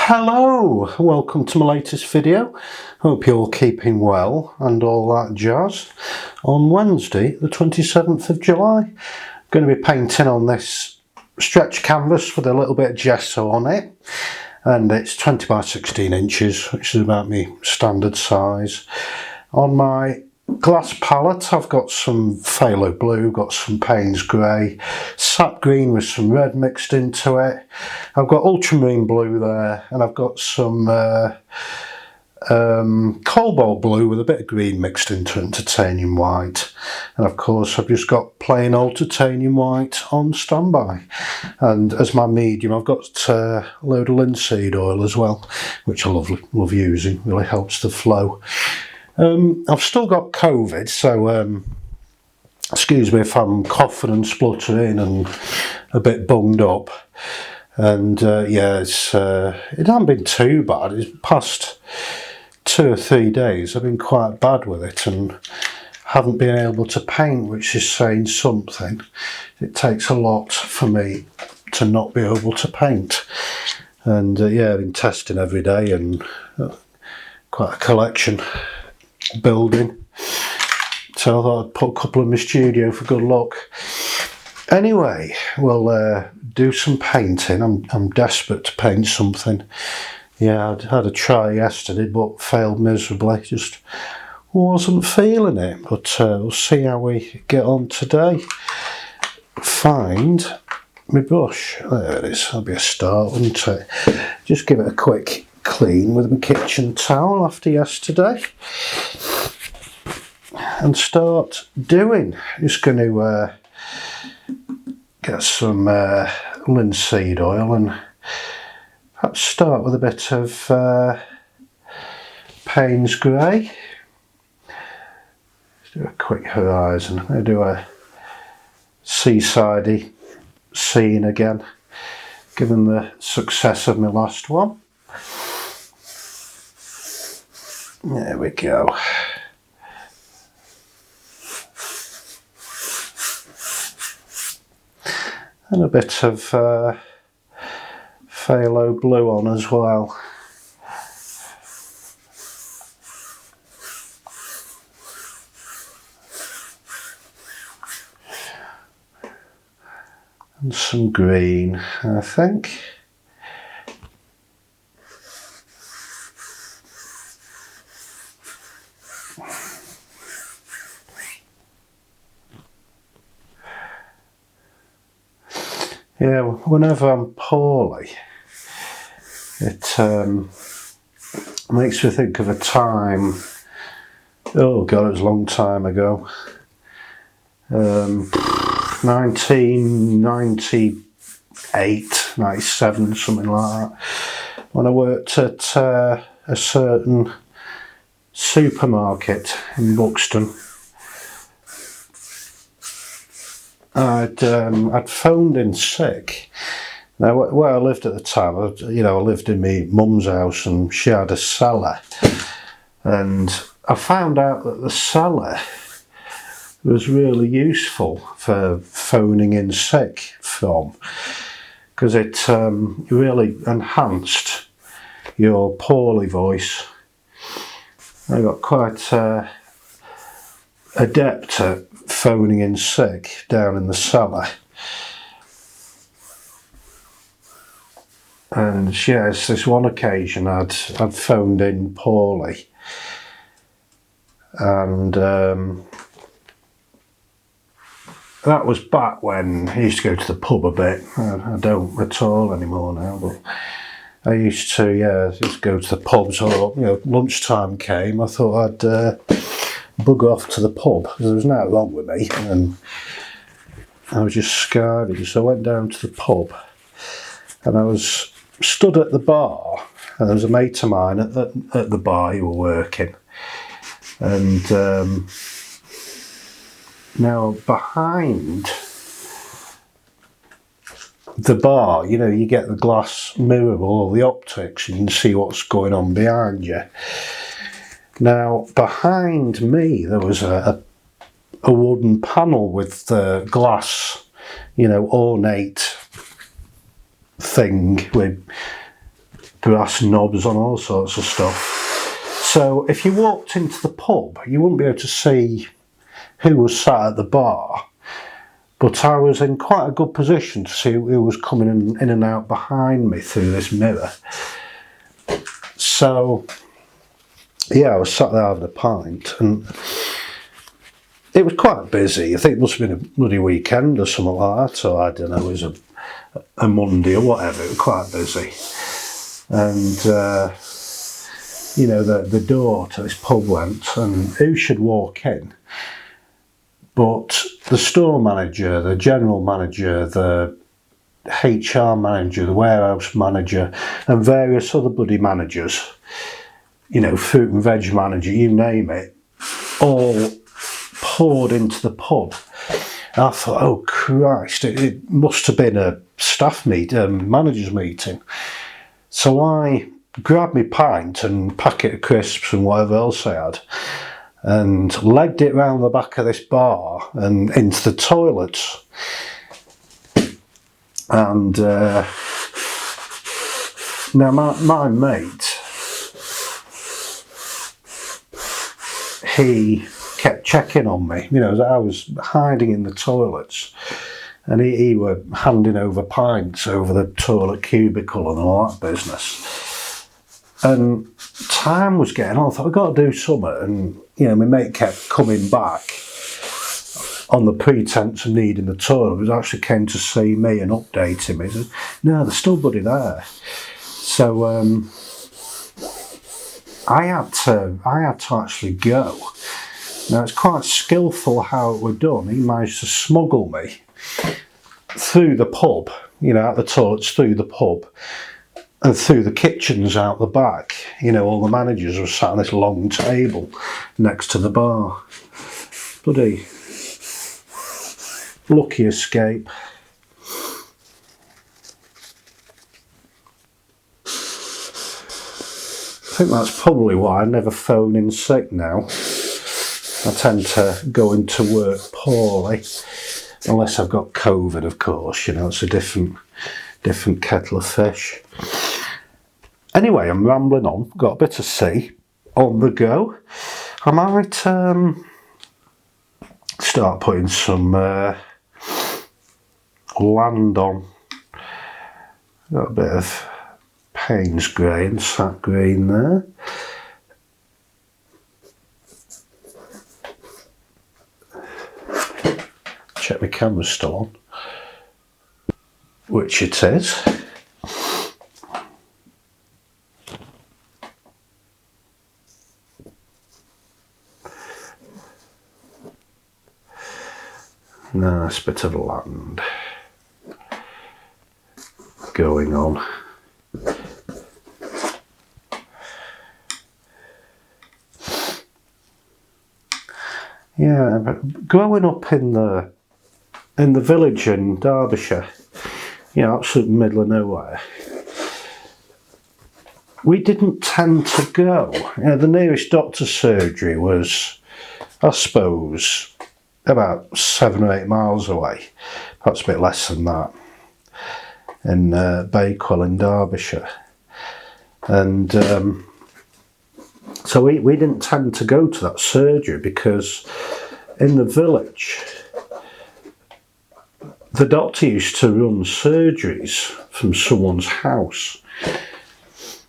Hello, welcome to my latest video. Hope you're all keeping well and all that jazz. On Wednesday the 27th of July, I'm going to be painting on this stretch canvas with a little bit of gesso on it, and it's 20 by 16 inches, which is about my standard size. On my glass palette I've got some phthalo blue, got some Payne's grey, sap green with some red mixed into it. I've got ultramarine blue there, and I've got some cobalt blue with a bit of green mixed into it, and titanium white. And of course I've just got plain old titanium white on standby. And as my medium I've got a load of linseed oil as well, which I love using, really helps the flow. I've still got COVID, so excuse me if I'm coughing and spluttering and a bit bunged up. And yeah, it hasn't been too bad. It's past 2 or 3 days I've been quite bad with it and haven't been able to paint, which is saying something. It takes a lot for me to not be able to paint. And yeah, I've been testing every day, and quite a collection building, so I thought I'd put a couple in my studio for good luck. Anyway, we'll do some painting. I'm desperate to paint something. Yeah, I had a try yesterday but failed miserably, just wasn't feeling it, but we'll see how we get on today. Find my brush, there it is. That'll be a start, wouldn't it? Just give it a quick clean with my kitchen towel after yesterday and start doing. Just going to get some linseed oil and perhaps start with a bit of Payne's grey. Let's do a quick horizon. I'm going to do a seasidey scene again, given the success of my last one. There we go. And a bit of phthalo blue on as well. And some green, I think. Yeah, whenever I'm poorly, it makes me think of a time, oh god, it was a long time ago, 1998, 97, something like that, when I worked at a certain supermarket in Buxton. I'd phoned in sick. Now, where I lived at the time, I lived in my mum's house, and she had a cellar. And I found out that the cellar was really useful for phoning in sick from, because it really enhanced your poorly voice. I got quite adept at phoning in sick down in the cellar. And yes, this one occasion I'd phoned in poorly, and that was back when I used to go to the pub a bit. I don't at all anymore now, but I used to, yeah, just go to the pubs, or lunchtime came, I thought I'd bugger off to the pub, because there was nothing wrong with me, and I was just scaredy. So I went down to the pub, and I was stood at the bar, and there was a mate of mine at the bar who were working, and now behind the bar, you get the glass mirror with all the optics, and you can see what's going on behind you. Now, behind me there was a wooden panel with the glass, ornate thing with brass knobs on all sorts of stuff. So if you walked into the pub, you wouldn't be able to see who was sat at the bar, but I was in quite a good position to see who was coming in and out behind me through this mirror. So yeah, I was sat there having a pint, and it was quite busy. I think it must have been a bloody weekend or something like that, or I don't know, it was a Monday or whatever. It was quite busy. And you know, the door to this pub went, and who should walk in but the store manager, the general manager, the HR manager, the warehouse manager, and various other bloody managers, you know, fruit and veg manager, you name it, all poured into the pub. And I thought, oh Christ, it must have been a staff manager's meeting. So I grabbed my pint and packet of crisps and whatever else I had, and legged it round the back of this bar and into the toilets. And now my mate, he kept checking on me, you know, as I was hiding in the toilets, and he were handing over pints over the toilet cubicle and all that business. And time was getting on. I thought, I've got to do something. And, you know, my mate kept coming back on the pretense of needing the toilet. He actually came to see me and updating me. He said, no, there's still bloody there. So I had to actually go. Now, it's quite skillful how it was done. He managed to smuggle me through the pub, you know, out the toilets, through the pub, and through the kitchens out the back. You know, all the managers were sat on this long table next to the bar. Bloody lucky escape. I think that's probably why I never phone in sick now. I tend to go into work poorly, unless I've got COVID, of course. You know, it's a different kettle of fish. Anyway, I'm rambling on. Got a bit of sea on the go. I might start putting some land on. Got a bit of Payne's grey and sap green there. Check my camera's still on, which it is. Nice bit of land going on. Yeah, but growing up in the village in Derbyshire, you know, absolute middle of nowhere, we didn't tend to go. You know, the nearest doctor's surgery was, I suppose, about 7 or 8 miles away, perhaps a bit less than that, in Bakewell in Derbyshire. And so we didn't tend to go to that surgery because in the village, the doctor used to run surgeries from someone's house.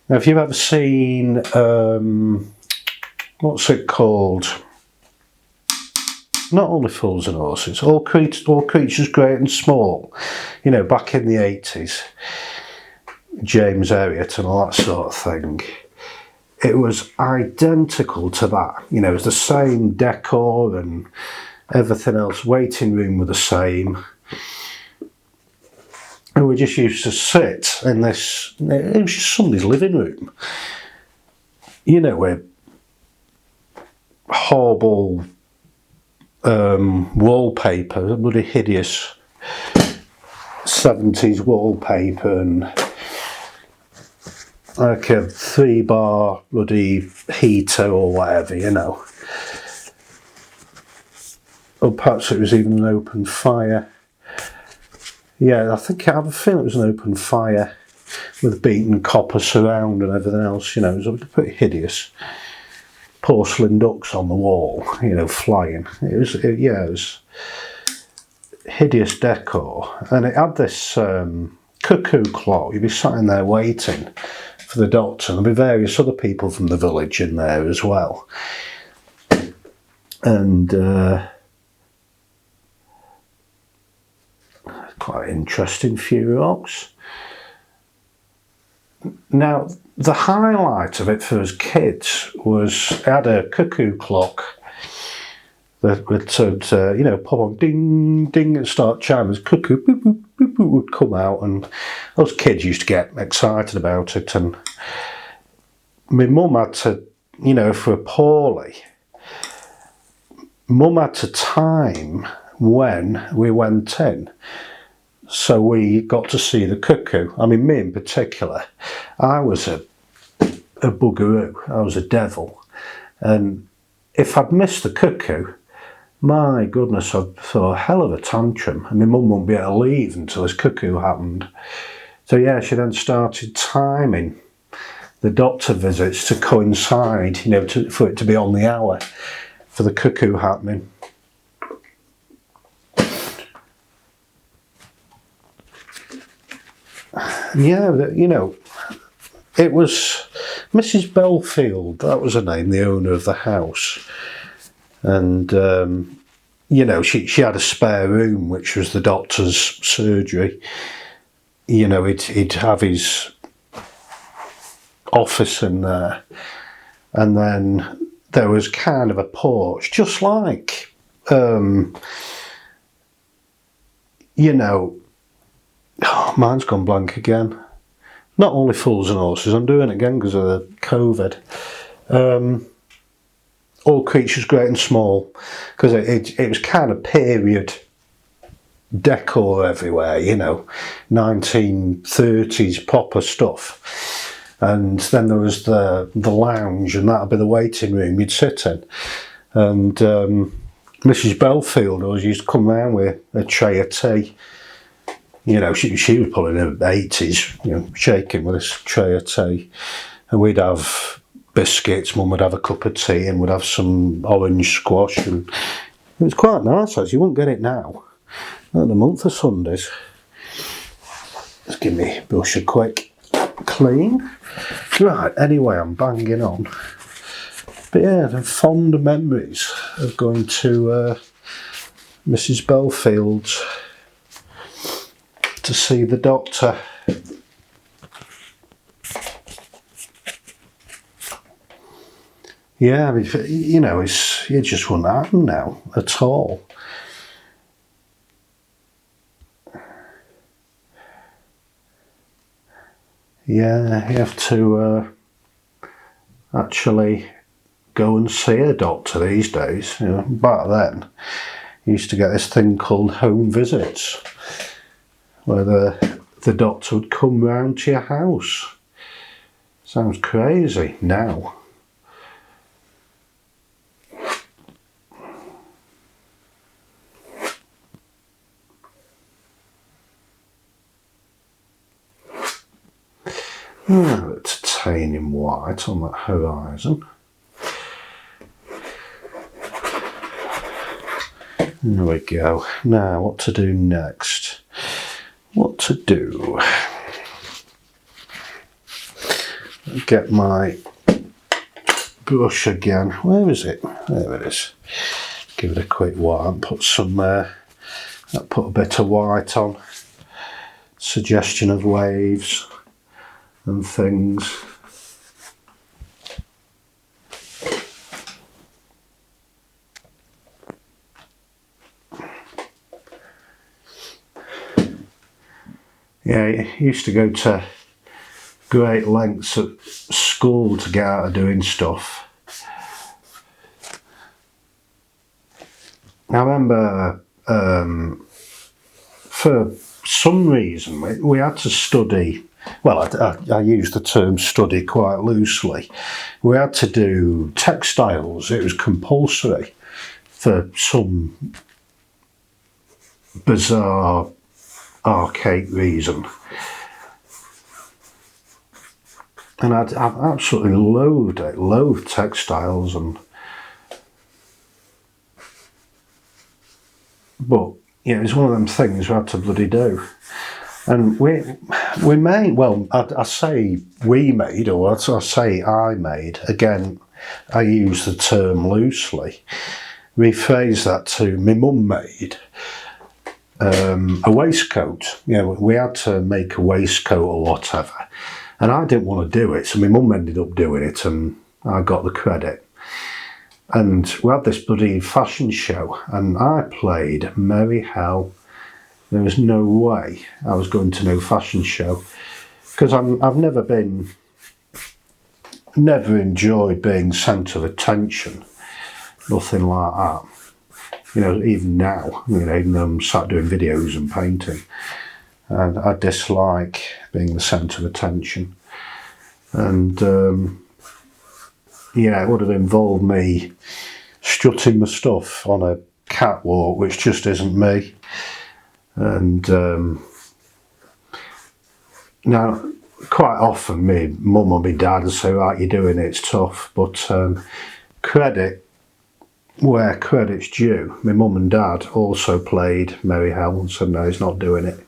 Now, if you've ever seen, what's it called? Not Only Fools and Horses, All Creatures Great and Small, you know, back in the 80s, James Herriot and all that sort of thing. It was identical to that, you know, it was the same decor and everything else. Waiting room were the same. And we just used to sit in this, it was just somebody's living room, you know, with horrible wallpaper, bloody hideous 70s wallpaper, and like a 3-bar bloody heater or whatever, you know. Or perhaps it was even an open fire. Yeah, I have a feeling it was an open fire. with beaten copper surround and everything else. You know, it was pretty hideous. Porcelain ducks on the wall, you know, flying. It was hideous decor, and it had this cuckoo clock. You'd be sat in there waiting for the doctor, and there'd be various other people from the village in there as well. And quite interesting few rocks. Now, the highlight of it for us kids was it had a cuckoo clock that would, you know, pop on ding, ding, and start chiming. Cuckoo, boop, boop, boop, boop, would come out, and those kids used to get excited about it. And my mum had to, you know, if we were poorly, Mum had to time when we went in. So we got to see the cuckoo. I mean, me in particular, I was a buggeroo. I was a devil. And if I'd missed the cuckoo, my goodness, I'd throw a hell of a tantrum. And my mum wouldn't be able to leave until this cuckoo happened. So yeah, she then started timing the doctor visits to coincide, you know, for it to be on the hour for the cuckoo happening. Yeah, you know, it was Mrs. Belfield, that was her name, the owner of the house. And, you know, she had a spare room, which was the doctor's surgery. You know, he'd have his office in there. And then there was kind of a porch, just like, you know, oh, mine's gone blank again. Not only Fools and Horses, I'm doing it again because of the COVID. All Creatures Great and Small, because it was kind of period decor everywhere, you know, 1930s proper stuff. And then there was the lounge, and that'd be the waiting room you'd sit in. And Mrs. Belfield always used to come round with a tray of tea. You know, she was probably in her 80s, you know, shaking with this tray of tea. And we'd have biscuits, Mum would have a cup of tea, and we'd have some orange squash. And it was quite nice, actually. You wouldn't get it now. Not in a month of Sundays. Just give me brush a quick clean. Right, anyway, I'm banging on. But yeah, the fond memories of going to Mrs. Belfield's to see the doctor. Yeah, I mean, you know, it just wouldn't happen now at all. Yeah, you have to actually go and see a doctor these days. You know, back then, you used to get this thing called home visits, where the doctor would come round to your house. Sounds crazy now. It's titanium white on that horizon. There we go. Now, what to do next? What to do? Get my brush again. Where is it? There it is. Give it a quick wipe. Put some. Put a bit of white on. Suggestion of waves and things. Yeah, I used to go to great lengths at school to get out of doing stuff. I remember for some reason we had to study. Well, I use the term study quite loosely. We had to do textiles. It was compulsory for some bizarre, archaic reason. And I absolutely loathed it, loathed textiles, but yeah, it was one of them things we had to bloody do. And we made, well, I say we made, or I say I made, again, I use the term loosely, rephrase that to my mum made a waistcoat. You know, we had to make a waistcoat or whatever, and I didn't want to do it, so my mum ended up doing it, and I got the credit. And we had this bloody fashion show, and I played merry hell. There was no way I was going to no fashion show, because I've never enjoyed being centre of attention, nothing like that. You know, even now, you know, even though I'm sat doing videos and painting, and I dislike being the centre of attention. And yeah, it would have involved me strutting my stuff on a catwalk, which just isn't me. And now, quite often, me mum or my dad would say, right, you're doing it, it's tough. But credit where credit's due. My mum and dad also played merry hell and said, no, he's not doing it.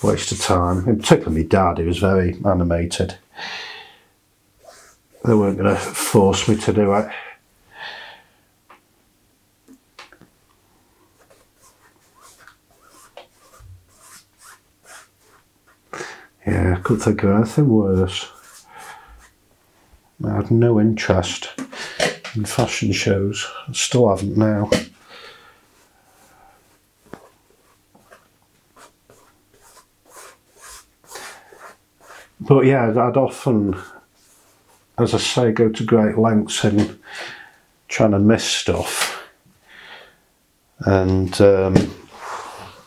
Waste of time. In particular, my dad, he was very animated. They weren't going to force me to do it. Yeah, I couldn't think of anything worse. I had no interest in fashion shows. I still haven't now. But yeah, I'd often, as I say, go to great lengths in trying to miss stuff. And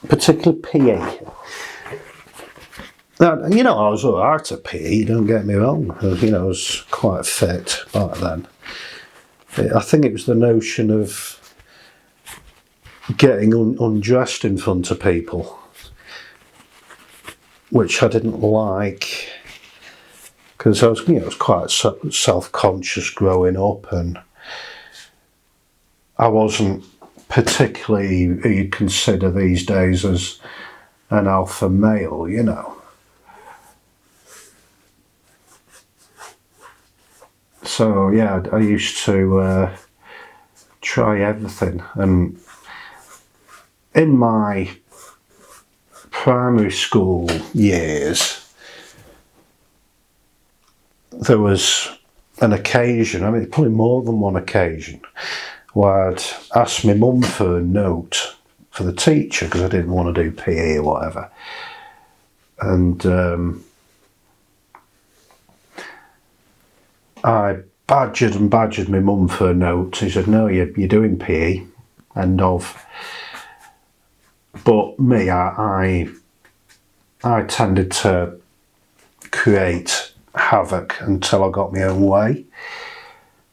particularly PE. Now, you know, I was all right at PE, don't get me wrong. You know, I was quite fit back then. I think it was the notion of getting undressed in front of people, which I didn't like, because I was, you know, I was quite self-conscious growing up, and I wasn't particularly who you'd consider these days as an alpha male, you know. So yeah, I used to try everything, and in my primary school years, there was an occasion, I mean probably more than one occasion, where I'd ask my mum for a note for the teacher because I didn't want to do PE or whatever, and I badgered my mum for a note. She said, no, you're doing PE, end of. But me, I tended to create havoc until I got my own way.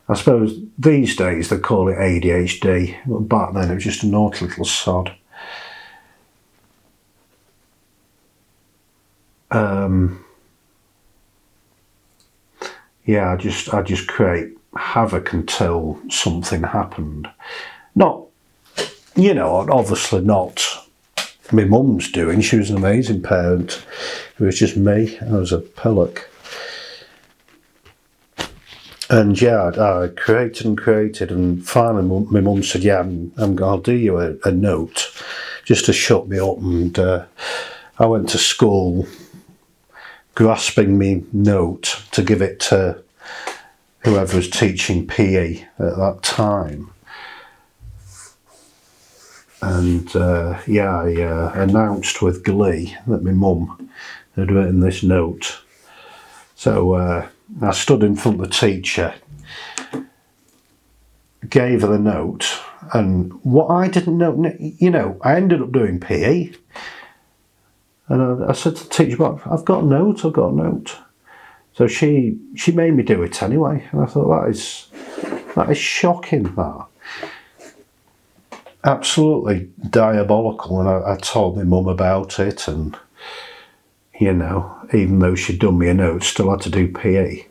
I suppose these days they call it ADHD, but back then it was just a naughty little sod. Yeah, I just create havoc until something happened. Not, you know, obviously not my mum's doing. She was an amazing parent. It was just me. I was a pillock. And yeah, I created, and finally my mum said, yeah, I'll do you a note just to shut me up. And I went to school grasping me note to give it to whoever was teaching PE at that time. And yeah, I announced with glee that my mum had written this note. So I stood in front of the teacher, gave her the note, and what I didn't know, you know, I ended up doing PE. And I said to the teacher, but I've got a note. So she made me do it anyway. And I thought, that is shocking, that. Absolutely diabolical. And I told my mum about it, and you know, even though she'd done me a note, still had to do PE.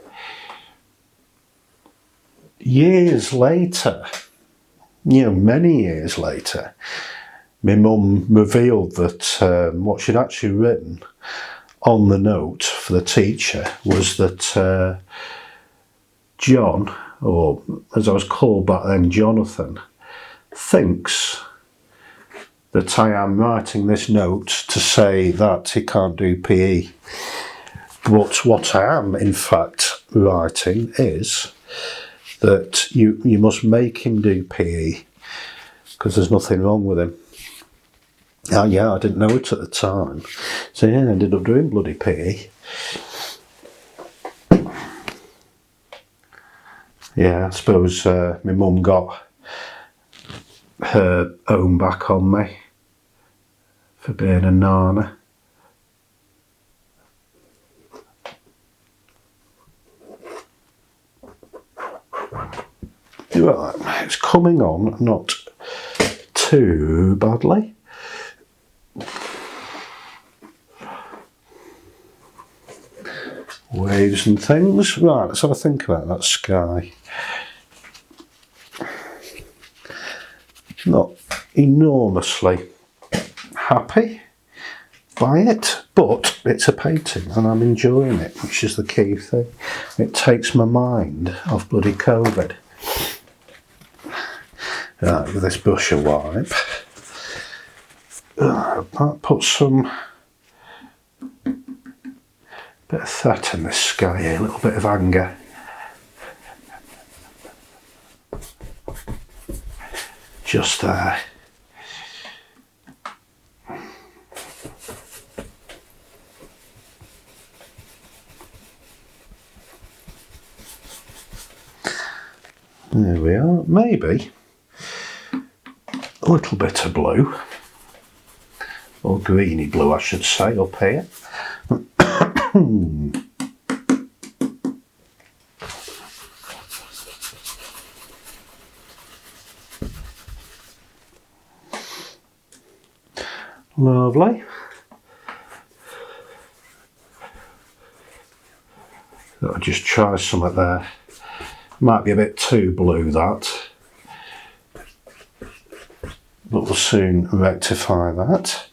Years later, you know, many years later, my mum revealed that what she'd actually written on the note for the teacher was that John, or as I was called back then, Jonathan, thinks that I am writing this note to say that he can't do PE. But what I am, in fact, writing is that you must make him do PE because there's nothing wrong with him. Oh, yeah, I didn't know it at the time. So, yeah, I ended up doing bloody PE. Yeah, I suppose my mum got her own back on me for being a nana. Right, it's coming on not too badly. Waves and things. Right, let's have a think about that sky. Not enormously happy by it, but it's a painting and I'm enjoying it, which is the key thing. It takes my mind off bloody COVID. Right, with this brush of wipe, that puts some bit of threat in this sky here, a little bit of anger. Just there. There we are, maybe a little bit of blue, or greeny blue I should say, up here. Lovely. I'll just try something there. Might be a bit too blue, that, but we'll soon rectify that.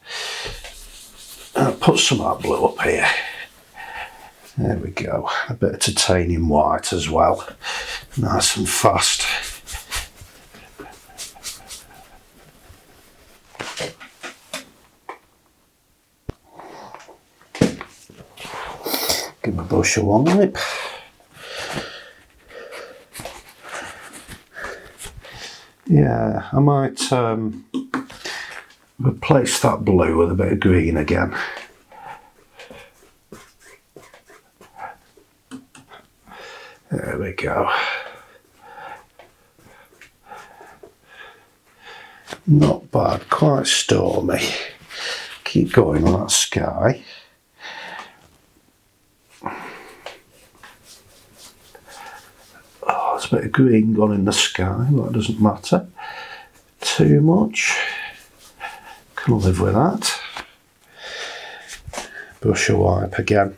I'll put some of that blue up here. There we go. A bit of titanium white as well. Nice and fast. Give my brush a wipe. Yeah, I might replace that blue with a bit of green again. There we go. Not bad, quite stormy. Keep going on that sky. Oh, there's a bit of green gone in the sky, but it doesn't matter too much. Can live with that. Brush a wipe again.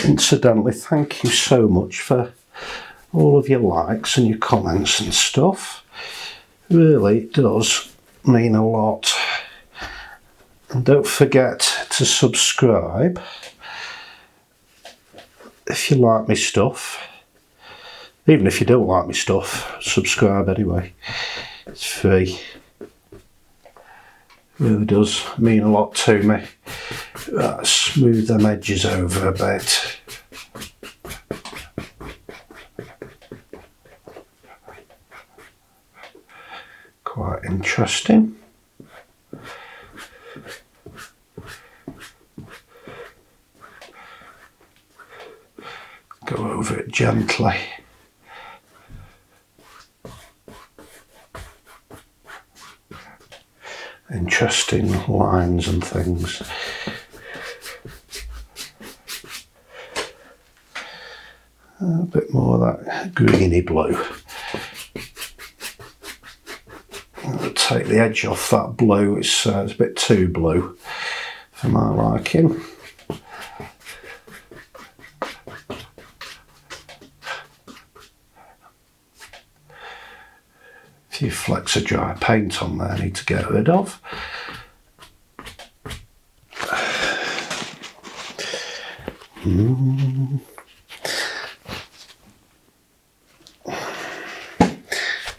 Incidentally, thank you so much for all of your likes and your comments and stuff. Really, it does mean a lot. And don't forget to subscribe if you like my stuff. Even if you don't like my stuff, subscribe anyway. It's free. Really does mean a lot to me. Right, smooth them edges over a bit. Quite interesting. Go over it gently. interesting lines and things. A bit more of that greeny blue. I'll take the edge off that blue, it's a bit too blue for my liking. A few flecks of dry paint on there I need to get rid of.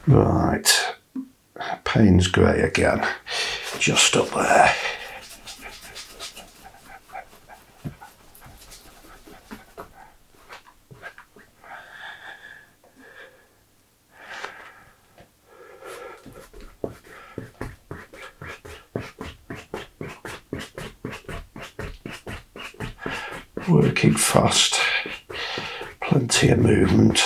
Right, Payne's grey again, just up there. Working fast, plenty of movement.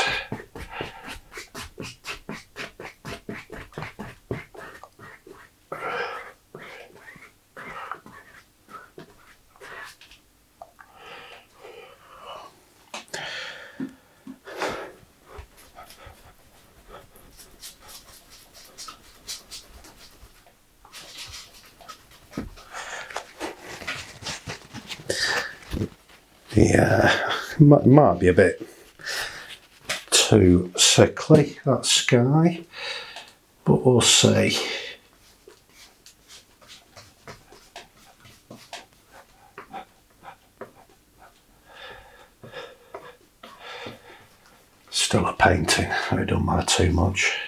Yeah, might be a bit too sickly, that sky, but we'll see. Still a painting, it don't matter too much.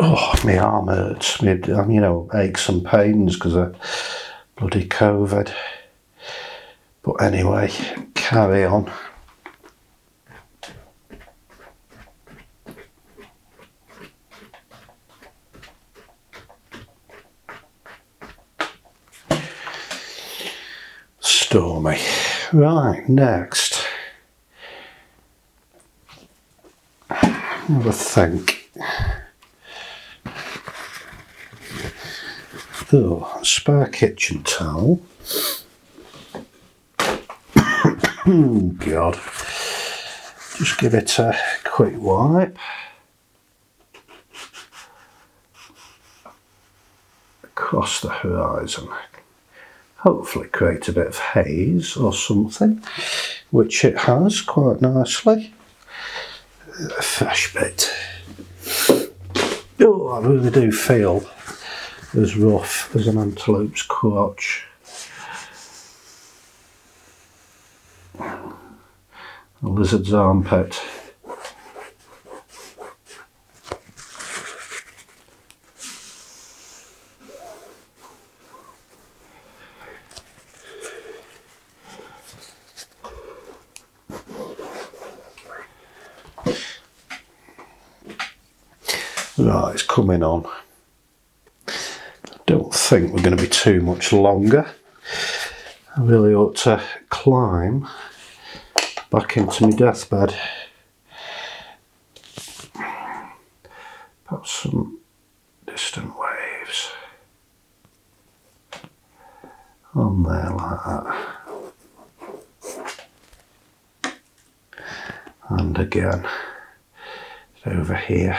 Oh, my arm hurts, aches and pains because of bloody COVID. But anyway, carry on. Stormy. Right, next. Have a think. Oh, spare kitchen towel. Oh God. Just give it a quick wipe. Across the horizon. Hopefully create a bit of haze or something, which it has quite nicely. A fresh bit. Oh, I really do feel as rough as an antelope's crotch. A lizard's armpit. Right, it's coming on. Don't think we're going to be too much longer. I really ought to climb back into my deathbed. Perhaps some distant waves on there like that. And again, over here.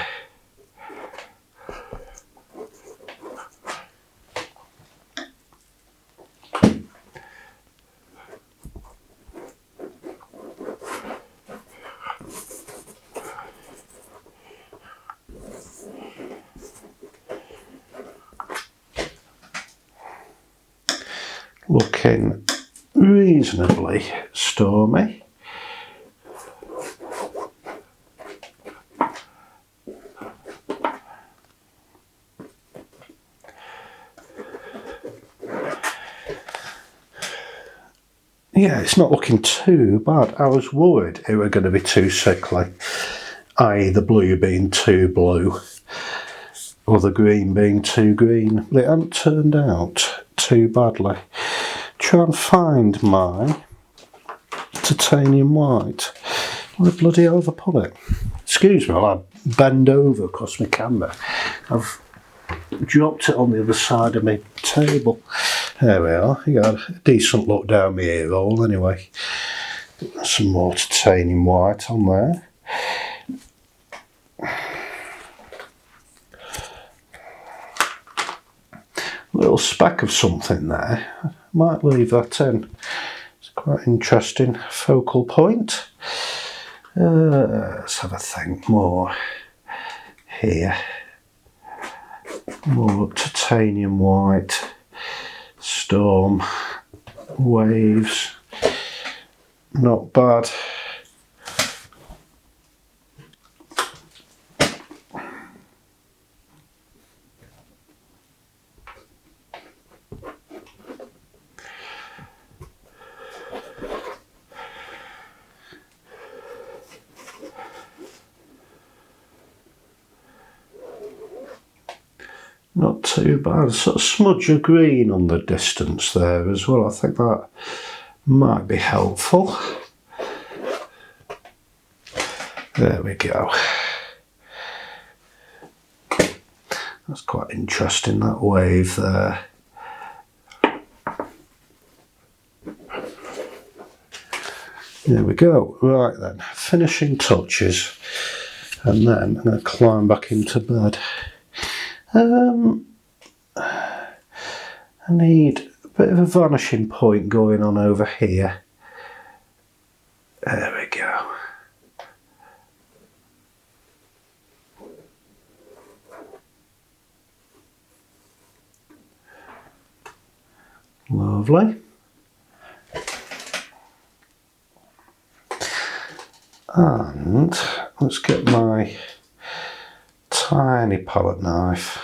Looking reasonably stormy. yeah, it's not looking too bad. I was worried it were going to be too sickly, i.e. the blue being too blue or the green being too green. But it hasn't turned out too badly. Try and find my titanium white. Where the bloody hell have I put it? Excuse me while I bend over across my camera. I've dropped it on the other side of my table. There we are. You got a decent look down my ear hole anyway. Some more titanium white on there. A little speck of something there. Might leave that in. It's quite interesting focal point. Let's have a think more here. More titanium white, storm, waves, not bad. Not too bad. Sort of smudge of green on the distance there as well. I think that might be helpful. There we go. That's quite interesting, that wave there. There we go. Right then, finishing touches. And then I'm going to climb back into bed. I need a bit of a vanishing point going on over here. There we go. Lovely. And let's get my tiny palette knife.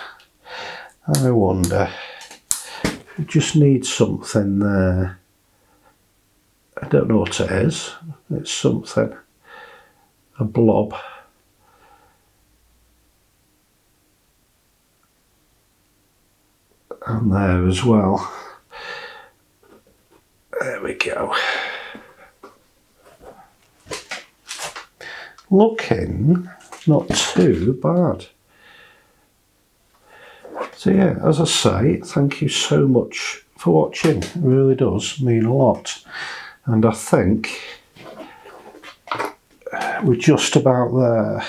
I wonder, I just need something there. I don't know what it is. It's something, a blob. And there as well. There we go. Looking not too bad. So yeah, as I say, thank you so much for watching. It really does mean a lot. And I think we're just about there.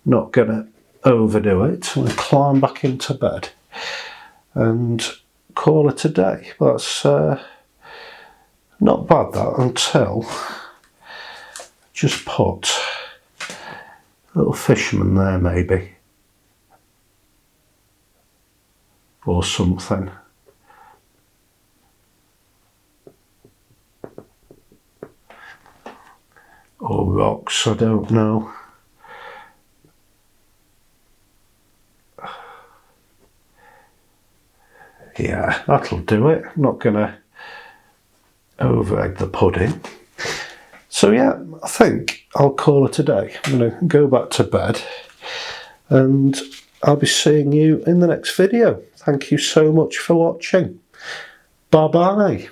Not going to overdo it. I'm going to climb back into bed and call it a day. That's not bad, that, until just put a little fisherman there maybe. Or something. Or rocks, I don't know. Yeah, that'll do it. I'm not gonna over egg the pudding. So yeah, I think I'll call it a day. I'm gonna go back to bed and I'll be seeing you in the next video. Thank you so much for watching. Bye bye.